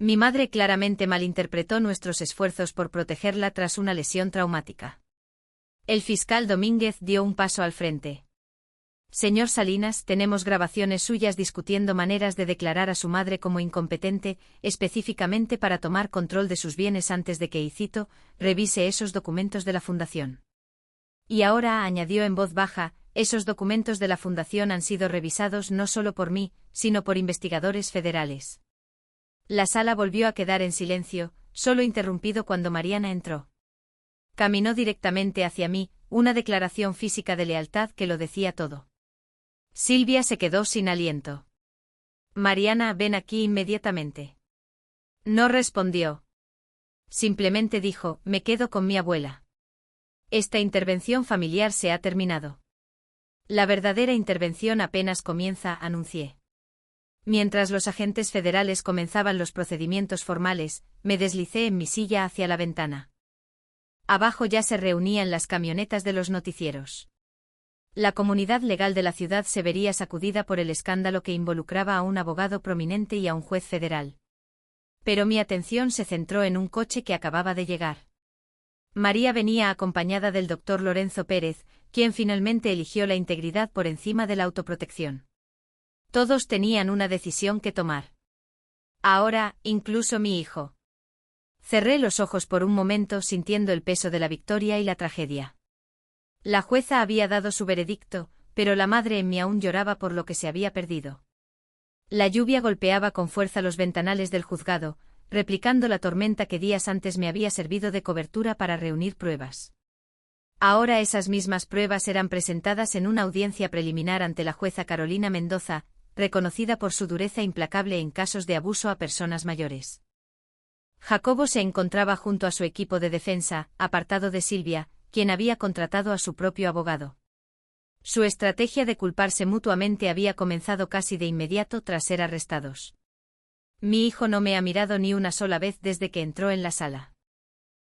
Mi madre claramente malinterpretó nuestros esfuerzos por protegerla tras una lesión traumática. El fiscal Domínguez dio un paso al frente. Señor Salinas, tenemos grabaciones suyas discutiendo maneras de declarar a su madre como incompetente, específicamente para tomar control de sus bienes antes de que, y cito, revise esos documentos de la fundación. Y ahora, añadió en voz baja, esos documentos de la fundación han sido revisados no solo por mí, sino por investigadores federales. La sala volvió a quedar en silencio, solo interrumpido cuando Mariana entró. Caminó directamente hacia mí, una declaración física de lealtad que lo decía todo. Silvia se quedó sin aliento. Mariana, ven aquí inmediatamente. No respondió. Simplemente dijo, me quedo con mi abuela. Esta intervención familiar se ha terminado. La verdadera intervención apenas comienza, anuncié. Mientras los agentes federales comenzaban los procedimientos formales, me deslicé en mi silla hacia la ventana. Abajo ya se reunían las camionetas de los noticieros. La comunidad legal de la ciudad se vería sacudida por el escándalo que involucraba a un abogado prominente y a un juez federal. Pero mi atención se centró en un coche que acababa de llegar. María venía acompañada del doctor Lorenzo Pérez, quien finalmente eligió la integridad por encima de la autoprotección. Todos tenían una decisión que tomar. Ahora, incluso mi hijo. Cerré los ojos por un momento sintiendo el peso de la victoria y la tragedia. La jueza había dado su veredicto, pero la madre en mí aún lloraba por lo que se había perdido. La lluvia golpeaba con fuerza los ventanales del juzgado, replicando la tormenta que días antes me había servido de cobertura para reunir pruebas. Ahora esas mismas pruebas eran presentadas en una audiencia preliminar ante la jueza Carolina Mendoza, reconocida por su dureza implacable en casos de abuso a personas mayores. Jacobo se encontraba junto a su equipo de defensa, apartado de Silvia, quien había contratado a su propio abogado. Su estrategia de culparse mutuamente había comenzado casi de inmediato tras ser arrestados. Mi hijo no me ha mirado ni una sola vez desde que entró en la sala.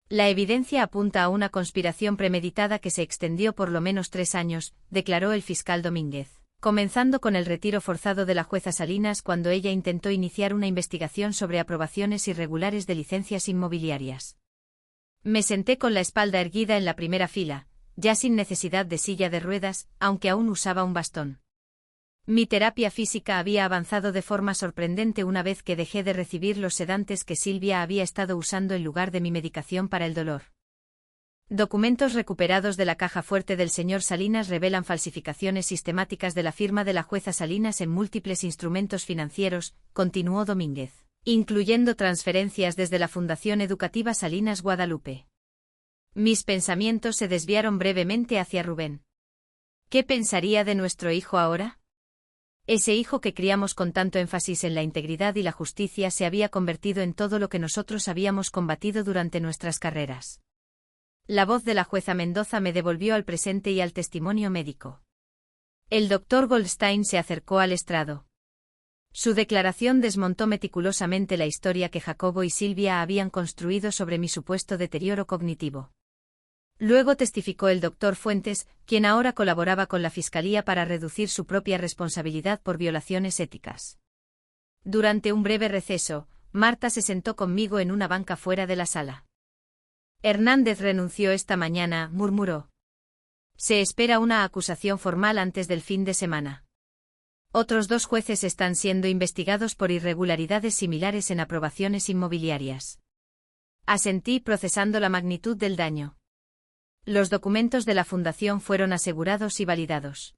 La evidencia apunta a una conspiración premeditada que se extendió por lo menos 3 años, declaró el fiscal Domínguez. comenzando con el retiro forzado de la jueza Salinas cuando ella intentó iniciar una investigación sobre aprobaciones irregulares de licencias inmobiliarias. Me senté con la espalda erguida en la primera fila, ya sin necesidad de silla de ruedas, aunque aún usaba un bastón. Mi terapia física había avanzado de forma sorprendente una vez que dejé de recibir los sedantes que Silvia había estado usando en lugar de mi medicación para el dolor. Documentos recuperados de la caja fuerte del señor Salinas revelan falsificaciones sistemáticas de la firma de la jueza Salinas en múltiples instrumentos financieros, continuó Domínguez, incluyendo transferencias desde la Fundación Educativa Salinas Guadalupe. Mis pensamientos se desviaron brevemente hacia Rubén. ¿Qué pensaría de nuestro hijo ahora? Ese hijo que criamos con tanto énfasis en la integridad y la justicia se había convertido en todo lo que nosotros habíamos combatido durante nuestras carreras. La voz de la jueza Mendoza me devolvió al presente y al testimonio médico. El doctor Goldstein se acercó al estrado. Su declaración desmontó meticulosamente la historia que Jacobo y Silvia habían construido sobre mi supuesto deterioro cognitivo. Luego testificó el doctor Fuentes, quien ahora colaboraba con la Fiscalía para reducir su propia responsabilidad por violaciones éticas. Durante un breve receso, Marta se sentó conmigo en una banca fuera de la sala. Hernández renunció esta mañana, murmuró. Se espera una acusación formal antes del fin de semana. Otros 2 jueces están siendo investigados por irregularidades similares en aprobaciones inmobiliarias. Asentí procesando la magnitud del daño. Los documentos de la Fundación fueron asegurados y validados.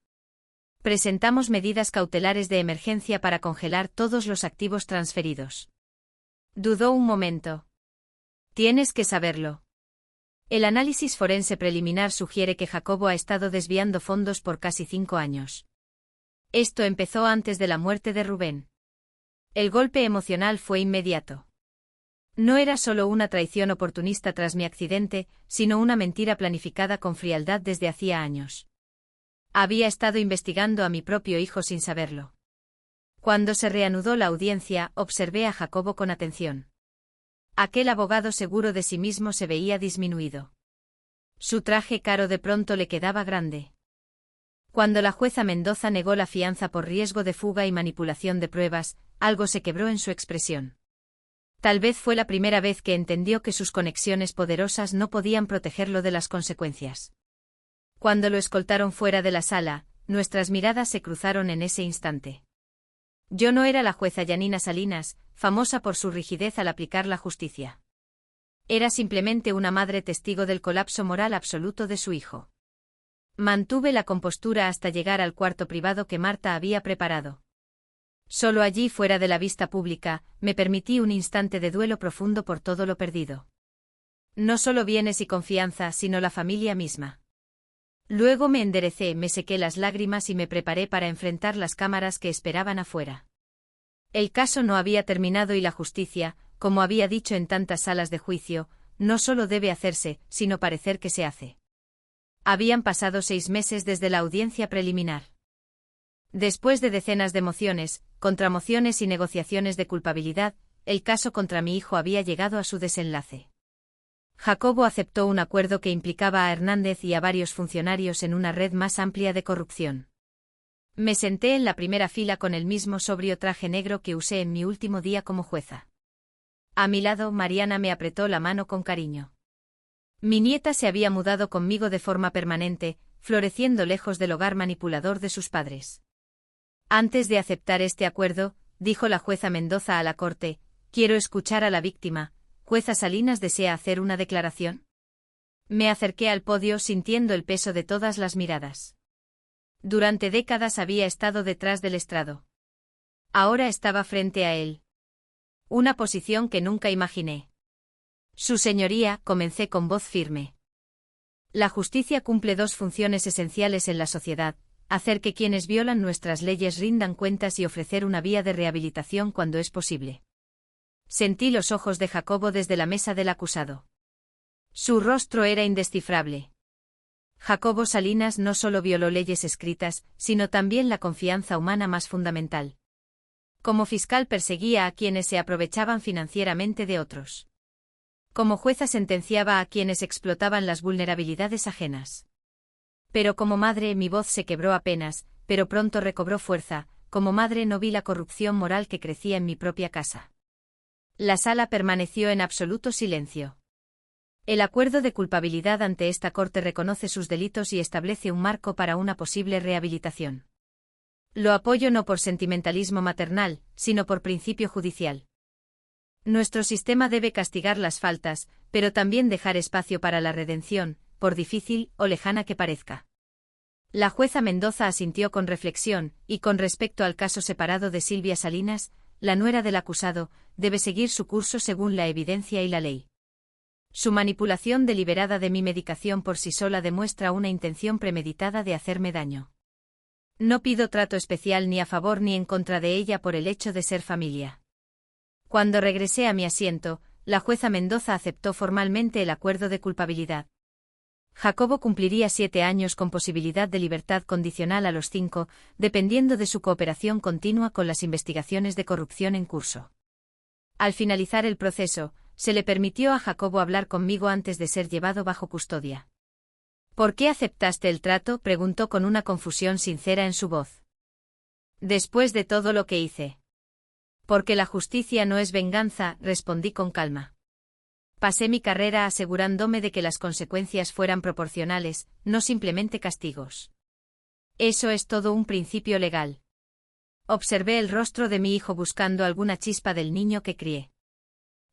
Presentamos medidas cautelares de emergencia para congelar todos los activos transferidos. Dudó un momento. Tienes que saberlo. El análisis forense preliminar sugiere que Jacobo ha estado desviando fondos por casi 5 años. Esto empezó antes de la muerte de Rubén. El golpe emocional fue inmediato. No era solo una traición oportunista tras mi accidente, sino una mentira planificada con frialdad desde hacía años. Había estado investigando a mi propio hijo sin saberlo. Cuando se reanudó la audiencia, observé a Jacobo con atención. Aquel abogado seguro de sí mismo se veía disminuido. Su traje caro de pronto le quedaba grande. Cuando la jueza Mendoza negó la fianza por riesgo de fuga y manipulación de pruebas, algo se quebró en su expresión. Tal vez fue la primera vez que entendió que sus conexiones poderosas no podían protegerlo de las consecuencias. Cuando lo escoltaron fuera de la sala, nuestras miradas se cruzaron en ese instante. Yo no era la jueza Yanina Salinas, famosa por su rigidez al aplicar la justicia. Era simplemente una madre testigo del colapso moral absoluto de su hijo. Mantuve la compostura hasta llegar al cuarto privado que Marta había preparado. Solo allí, fuera de la vista pública, me permití un instante de duelo profundo por todo lo perdido. No solo bienes y confianza, sino la familia misma. Luego me enderecé, me sequé las lágrimas y me preparé para enfrentar las cámaras que esperaban afuera. El caso no había terminado y la justicia, como había dicho en tantas salas de juicio, no solo debe hacerse, sino parecer que se hace. Habían pasado 6 meses desde la audiencia preliminar. Después de decenas de mociones, contramociones y negociaciones de culpabilidad, el caso contra mi hijo había llegado a su desenlace. Jacobo aceptó un acuerdo que implicaba a Hernández y a varios funcionarios en una red más amplia de corrupción. Me senté en la primera fila con el mismo sobrio traje negro que usé en mi último día como jueza. A mi lado, Mariana me apretó la mano con cariño. Mi nieta se había mudado conmigo de forma permanente, floreciendo lejos del hogar manipulador de sus padres. Antes de aceptar este acuerdo, dijo la jueza Mendoza a la corte, quiero escuchar a la víctima. ¿Jueza Salinas desea hacer una declaración? Me acerqué al podio sintiendo el peso de todas las miradas. Durante décadas había estado detrás del estrado. Ahora estaba frente a él. Una posición que nunca imaginé. Su señoría, comencé con voz firme. La justicia cumple 2 funciones esenciales en la sociedad: hacer que quienes violan nuestras leyes rindan cuentas y ofrecer una vía de rehabilitación cuando es posible. Sentí los ojos de Jacobo desde la mesa del acusado. Su rostro era indescifrable. Jacobo Salinas no solo violó leyes escritas, sino también la confianza humana más fundamental. Como fiscal perseguía a quienes se aprovechaban financieramente de otros. Como jueza sentenciaba a quienes explotaban las vulnerabilidades ajenas. Pero como madre mi voz se quebró apenas, pero pronto recobró fuerza. Como madre no vi la corrupción moral que crecía en mi propia casa. La sala permaneció en absoluto silencio. El acuerdo de culpabilidad ante esta corte reconoce sus delitos y establece un marco para una posible rehabilitación. Lo apoyo no por sentimentalismo maternal, sino por principio judicial. Nuestro sistema debe castigar las faltas, pero también dejar espacio para la redención, por difícil o lejana que parezca. La jueza Mendoza asintió con reflexión, y con respecto al caso separado de Silvia Salinas, la nuera del acusado, debe seguir su curso según la evidencia y la ley. Su manipulación deliberada de mi medicación por sí sola demuestra una intención premeditada de hacerme daño. No pido trato especial ni a favor ni en contra de ella por el hecho de ser familia. Cuando regresé a mi asiento, la jueza Mendoza aceptó formalmente el acuerdo de culpabilidad. Jacobo cumpliría 7 años con posibilidad de libertad condicional a los 5, dependiendo de su cooperación continua con las investigaciones de corrupción en curso. Al finalizar el proceso, se le permitió a Jacobo hablar conmigo antes de ser llevado bajo custodia. ¿Por qué aceptaste el trato?, preguntó con una confusión sincera en su voz. Después de todo lo que hice. Porque la justicia no es venganza, respondí con calma. Pasé mi carrera asegurándome de que las consecuencias fueran proporcionales, no simplemente castigos. Eso es todo un principio legal. Observé el rostro de mi hijo buscando alguna chispa del niño que crié.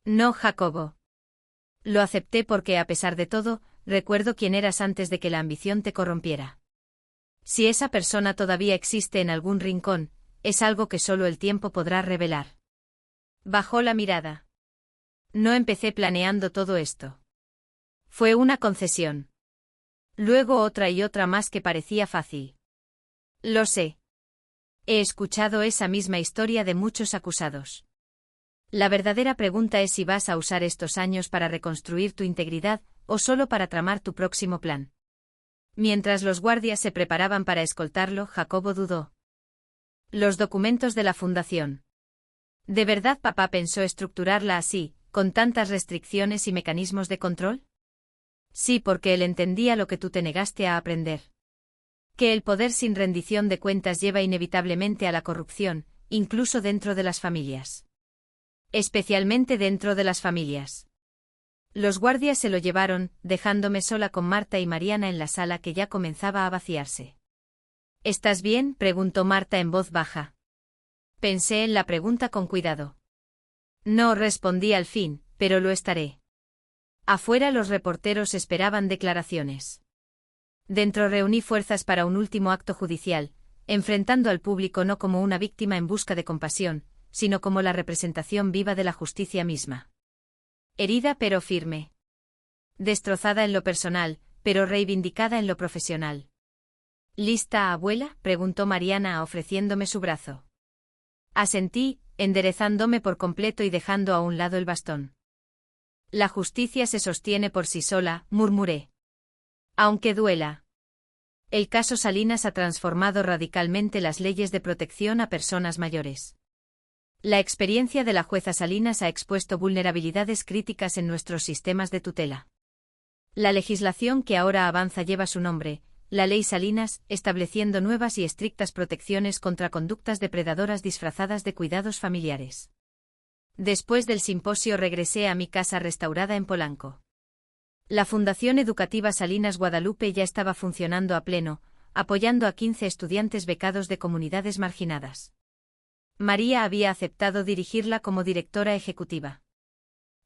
No, Jacobo. Lo acepté porque, a pesar de todo, recuerdo quién eras antes de que la ambición te corrompiera. Si esa persona todavía existe en algún rincón, es algo que solo el tiempo podrá revelar. Bajó la mirada. No empecé planeando todo esto. Fue una concesión. Luego otra y otra más que parecía fácil. Lo sé. He escuchado esa misma historia de muchos acusados. La verdadera pregunta es si vas a usar estos años para reconstruir tu integridad, o solo para tramar tu próximo plan. Mientras los guardias se preparaban para escoltarlo, Jacobo dudó. Los documentos de la fundación. ¿De verdad papá pensó estructurarla así, con tantas restricciones y mecanismos de control? Sí, porque él entendía lo que tú te negaste a aprender. Que el poder sin rendición de cuentas lleva inevitablemente a la corrupción, incluso dentro de las familias. Especialmente dentro de las familias. Los guardias se lo llevaron, dejándome sola con Marta y Mariana en la sala que ya comenzaba a vaciarse. ¿Estás bien?, preguntó Marta en voz baja. Pensé en la pregunta con cuidado. No, respondí al fin, pero lo estaré. Afuera los reporteros esperaban declaraciones. Dentro reuní fuerzas para un último acto judicial, enfrentando al público no como una víctima en busca de compasión, sino como la representación viva de la justicia misma. Herida pero firme. Destrozada en lo personal, pero reivindicada en lo profesional. ¿Lista, abuela?, preguntó Mariana ofreciéndome su brazo. Asentí, enderezándome por completo y dejando a un lado el bastón. La justicia se sostiene por sí sola, murmuré. Aunque duela. El caso Salinas ha transformado radicalmente las leyes de protección a personas mayores. La experiencia de la jueza Salinas ha expuesto vulnerabilidades críticas en nuestros sistemas de tutela. La legislación que ahora avanza lleva su nombre, la Ley Salinas, estableciendo nuevas y estrictas protecciones contra conductas depredadoras disfrazadas de cuidados familiares. Después del simposio regresé a mi casa restaurada en Polanco. La Fundación Educativa Salinas Guadalupe ya estaba funcionando a pleno, apoyando a 15 estudiantes becados de comunidades marginadas. María había aceptado dirigirla como directora ejecutiva.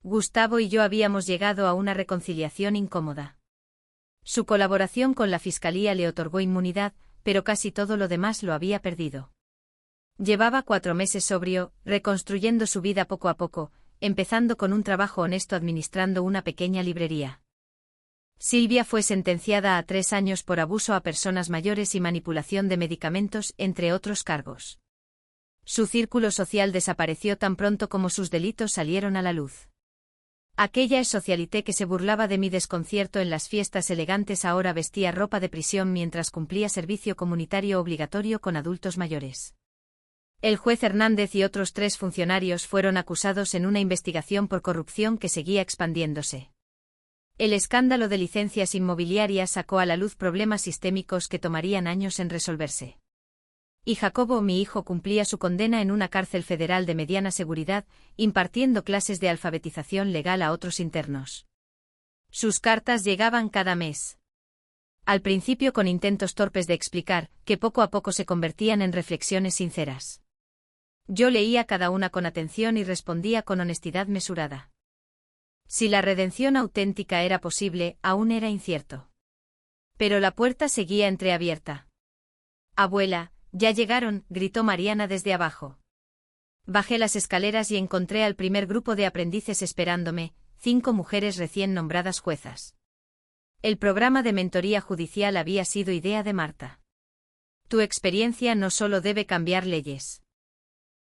Gustavo y yo habíamos llegado a una reconciliación incómoda. Su colaboración con la Fiscalía le otorgó inmunidad, pero casi todo lo demás lo había perdido. Llevaba 4 meses sobrio, reconstruyendo su vida poco a poco, empezando con un trabajo honesto administrando una pequeña librería. Silvia fue sentenciada a 3 años por abuso a personas mayores y manipulación de medicamentos, entre otros cargos. Su círculo social desapareció tan pronto como sus delitos salieron a la luz. Aquella socialité que se burlaba de mi desconcierto en las fiestas elegantes ahora vestía ropa de prisión mientras cumplía servicio comunitario obligatorio con adultos mayores. El juez Hernández y otros 3 funcionarios fueron acusados en una investigación por corrupción que seguía expandiéndose. El escándalo de licencias inmobiliarias sacó a la luz problemas sistémicos que tomarían años en resolverse. Y Jacobo, mi hijo, cumplía su condena en una cárcel federal de mediana seguridad, impartiendo clases de alfabetización legal a otros internos. Sus cartas llegaban cada mes. Al principio con intentos torpes de explicar, que poco a poco se convertían en reflexiones sinceras. Yo leía cada una con atención y respondía con honestidad mesurada. Si la redención auténtica era posible, aún era incierto. Pero la puerta seguía entreabierta. «Abuela, ya llegaron», gritó Mariana desde abajo. Bajé las escaleras y encontré al primer grupo de aprendices esperándome, 5 mujeres recién nombradas juezas. El programa de mentoría judicial había sido idea de Marta. Tu experiencia no solo debe cambiar leyes.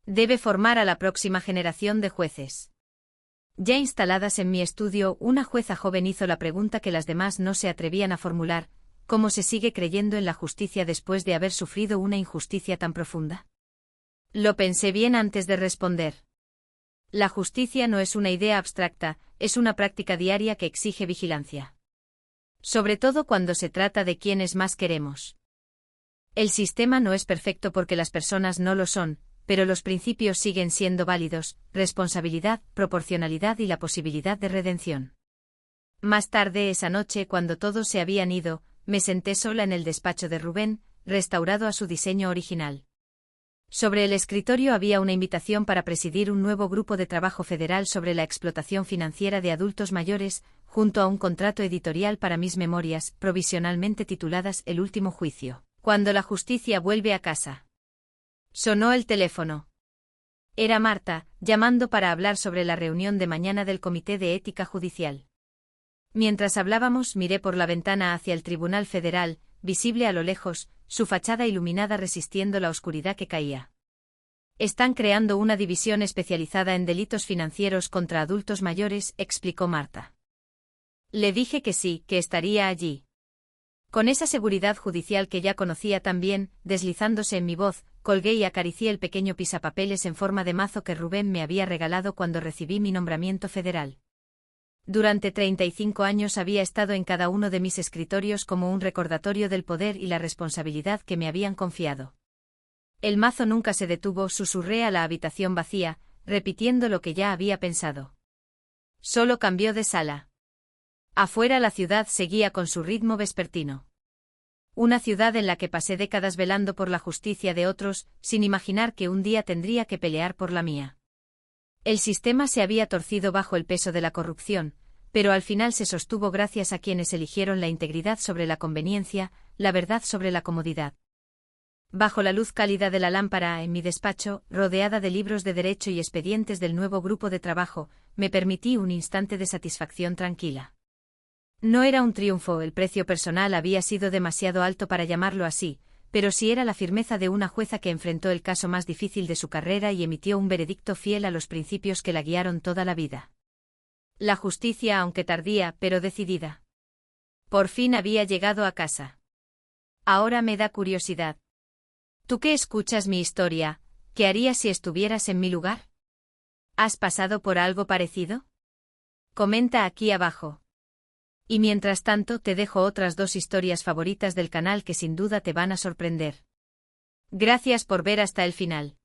Debe formar a la próxima generación de jueces. Ya instaladas en mi estudio, una jueza joven hizo la pregunta que las demás no se atrevían a formular: ¿cómo se sigue creyendo en la justicia después de haber sufrido una injusticia tan profunda? Lo pensé bien antes de responder. La justicia no es una idea abstracta, es una práctica diaria que exige vigilancia. Sobre todo cuando se trata de quienes más queremos. El sistema no es perfecto porque las personas no lo son, pero los principios siguen siendo válidos: responsabilidad, proporcionalidad y la posibilidad de redención. Más tarde esa noche, cuando todos se habían ido, me senté sola en el despacho de Rubén, restaurado a su diseño original. Sobre el escritorio había una invitación para presidir un nuevo grupo de trabajo federal sobre la explotación financiera de adultos mayores, junto a un contrato editorial para mis memorias, provisionalmente tituladas El último juicio, cuando la justicia vuelve a casa. Sonó el teléfono. Era Marta, llamando para hablar sobre la reunión de mañana del Comité de Ética Judicial. Mientras hablábamos, miré por la ventana hacia el Tribunal Federal, visible a lo lejos, su fachada iluminada resistiendo la oscuridad que caía. Están creando una división especializada en delitos financieros contra adultos mayores, explicó Marta. Le dije que sí, que estaría allí. Con esa seguridad judicial que ya conocía tan bien, deslizándose en mi voz, colgué y acaricié el pequeño pisapapeles en forma de mazo que Rubén me había regalado cuando recibí mi nombramiento federal. Durante 35 años había estado en cada uno de mis escritorios como un recordatorio del poder y la responsabilidad que me habían confiado. El mazo nunca se detuvo, susurré a la habitación vacía, repitiendo lo que ya había pensado. Solo cambió de sala. Afuera la ciudad seguía con su ritmo vespertino. Una ciudad en la que pasé décadas velando por la justicia de otros, sin imaginar que un día tendría que pelear por la mía. El sistema se había torcido bajo el peso de la corrupción, pero al final se sostuvo gracias a quienes eligieron la integridad sobre la conveniencia, la verdad sobre la comodidad. Bajo la luz cálida de la lámpara en mi despacho, rodeada de libros de derecho y expedientes del nuevo grupo de trabajo, me permití un instante de satisfacción tranquila. No era un triunfo, el precio personal había sido demasiado alto para llamarlo así, pero sí era la firmeza de una jueza que enfrentó el caso más difícil de su carrera y emitió un veredicto fiel a los principios que la guiaron toda la vida. La justicia, aunque tardía, pero decidida. Por fin había llegado a casa. Ahora me da curiosidad. Tú que escuchas mi historia, ¿qué harías si estuvieras en mi lugar? ¿Has pasado por algo parecido? Comenta aquí abajo. Y mientras tanto te dejo otras 2 historias favoritas del canal que sin duda te van a sorprender. Gracias por ver hasta el final.